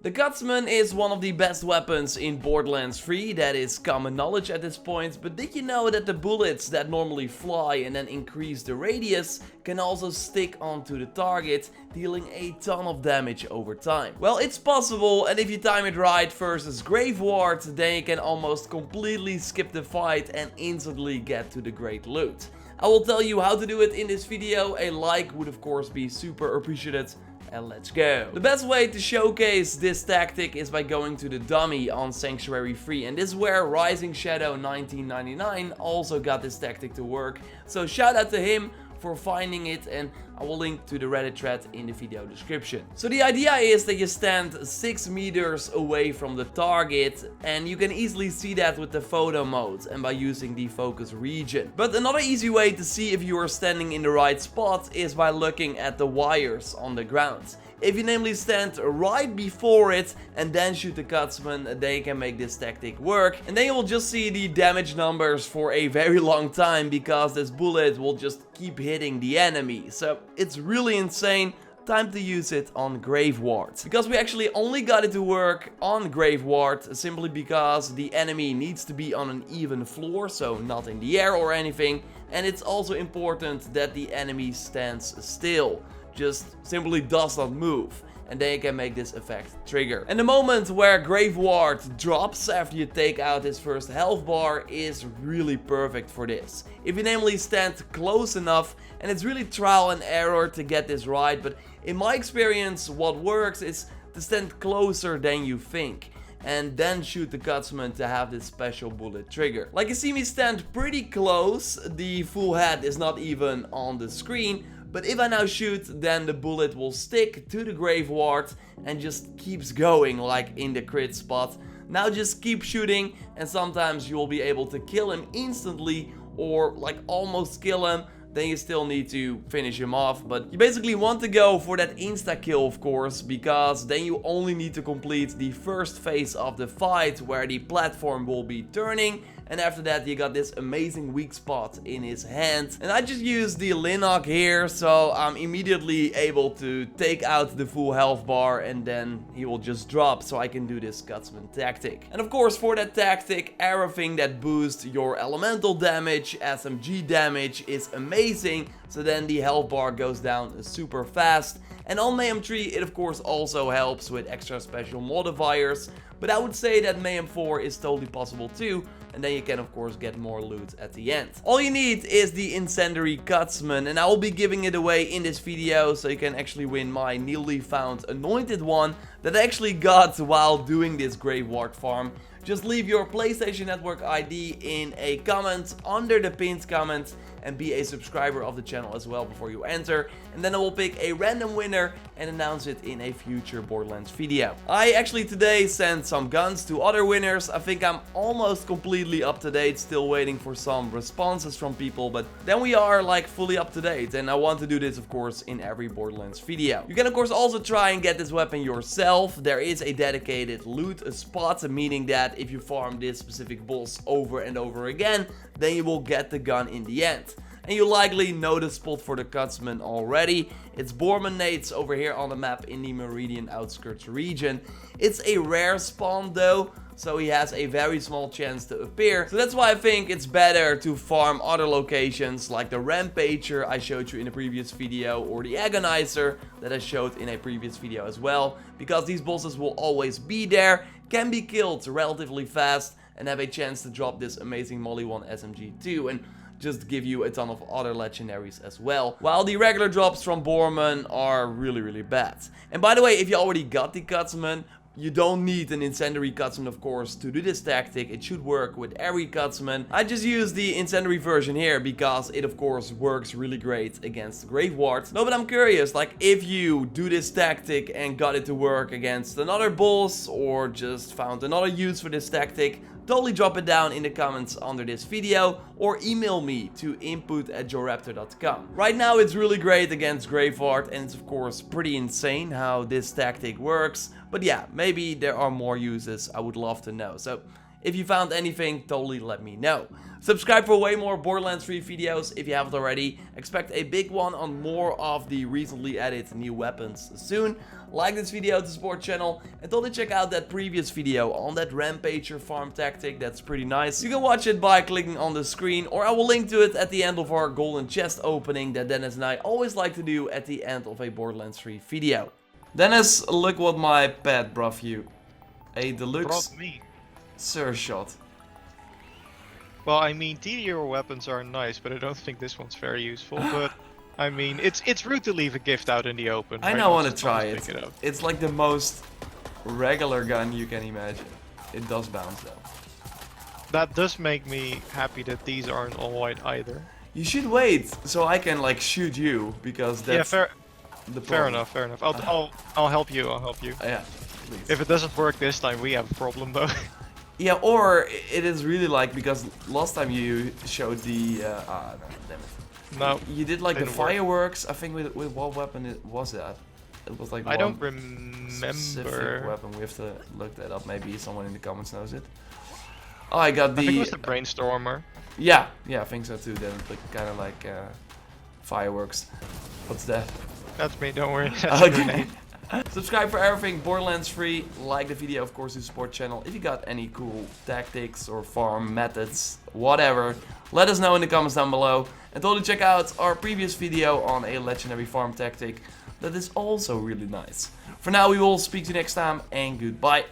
The Gutsman is one of the best weapons in Borderlands 3, that is common knowledge at this point, but did you know that the bullets that normally fly and then increase the radius can also stick onto the target, dealing a ton of damage over time? Well, it's possible, and if you time it right versus Graveward, then you can almost completely skip the fight and instantly get to the great loot. I will tell you how to do it in this video. A like would of course be super appreciated. And let's go. The best way to showcase this tactic is by going to the dummy on Sanctuary 3, and this is where Rising Shadow 1999 also got this tactic to work. So shout out to him for finding it, and I will link to the Reddit thread in the video description. So the idea is that you stand 6 meters away from the target, and you can easily see that with the photo mode and by using the focus region. But another easy way to see if you are standing in the right spot is by looking at the wires on the ground. If you namely stand right before it and then shoot the Gutsman, they can make this tactic work. And then you will just see the damage numbers for a very long time, because this bullet will just keep hitting the enemy. So it's really insane. Time to use it on Graveward. Because we actually only got it to work on Graveward simply because the enemy needs to be on an even floor, so not in the air or anything. And it's also important that the enemy stands still. Just simply does not move, and then you can make this effect trigger. And the moment where Graveward drops after you take out his first health bar is really perfect for this. If you namely stand close enough, and it's really trial and error to get this right, but in my experience what works is to stand closer than you think, and then shoot the Gutsman to have this special bullet trigger. Like you see me stand pretty close, the full head is not even on the screen, but if I now shoot, then the bullet will stick to the Graveward and just keeps going like in the crit spot. Now just keep shooting, and sometimes you will be able to kill him instantly or like almost kill him. Then you still need to finish him off, but you basically want to go for that insta-kill of course, because then you only need to complete the first phase of the fight where the platform will be turning, and after that you got this amazing weak spot in his hand. And I just used the Linnock here, so I'm immediately able to take out the full health bar, and then he will just drop, so I can do this Gutsman tactic. And of course for that tactic, everything that boosts your elemental damage, SMG damage is amazing, so then the health bar goes down super fast. And on Mayhem 3 it of course also helps with extra special modifiers, but I would say that Mayhem 4 is totally possible too, and then you can of course get more loot at the end. All you need is the Incendiary Gutsman, and I will be giving it away in this video, so you can actually win my newly found anointed one that I actually got while doing this Graveward farm. Just leave your PlayStation Network ID in a comment under the pinned comment, and be a subscriber of the channel as well before you enter, and then I will pick a random winner and announce it in a future Borderlands video. I actually today sent some guns to other winners. I think I'm almost completely up to date, still waiting for some responses from people, but then we are like fully up to date, and I want to do this of course in every Borderlands video. You can of course also try and get this weapon yourself. There is a dedicated loot spot, meaning that if you farm this specific boss over and over again, then you will get the gun in the end. And you likely know the spot for the Gutsman already. It's Borman Nates over here on the map in the Meridian Outskirts region. It's a rare spawn though, so he has a very small chance to appear. So that's why I think it's better to farm other locations like the Rampager I showed you in a previous video, or the Agonizer that I showed in a previous video as well, because these bosses will always be there, can be killed relatively fast, and have a chance to drop this amazing Molly 1 SMG too, and just give you a ton of other legendaries as well, while the regular drops from Borman are really bad. And by the way, if you already got the Gutsman, you don't need an Incendiary Gutsman of course to do this tactic. It should work with every Gutsman. I just used the Incendiary version here because it of course works really great against Graveward. No, but I'm curious, like if you do this tactic and got it to work against another boss, or just found another use for this tactic, totally drop it down in the comments under this video, or email me to input@JorRaptor.com. Right now it's really great against Graveward, and it's of course pretty insane how this tactic works, but yeah, maybe there are more uses I would love to know. So If you found anything, totally let me know. Subscribe for way more Borderlands 3 videos if you haven't already. Expect a big one on more of the recently added new weapons soon. Like this video to support the channel, and totally check out that previous video on that Rampager farm tactic. That's pretty nice. You can watch it by clicking on the screen, or I will link to it at the end of our golden chest opening that Dennis and I always like to do at the end of a Borderlands 3 video. Dennis, look what my pet brought you. A deluxe Surshot. Well, I mean, TDR weapons are nice, but I don't think this one's very useful. But I mean, it's rude to leave a gift out in the open. I now want to try it. It's like the most regular gun you can imagine. It does bounce though. That does make me happy that these aren't all white either. You should wait so I can like shoot you, because that's fair problem. Fair enough. I'll help you. Yeah, please. If it doesn't work this time, we have a problem though. Yeah, or it is really like, because last time you showed the no, damn it. No. You did like the fireworks. I think with what weapon was that? It was like I don't specific remember. weapon. We have to look that up. Maybe someone in the comments knows it. Oh, I got the. I think it was the brainstormer. Yeah, I think so too. Then kind of like fireworks. What's that? That's me. Don't worry. Okay. Subscribe for everything Borderlands 3. Like the video, of course, to support the channel. If you got any cool tactics or farm methods, whatever, let us know in the comments down below. And totally check out our previous video on a legendary farm tactic that is also really nice. For now, we will speak to you next time, and goodbye.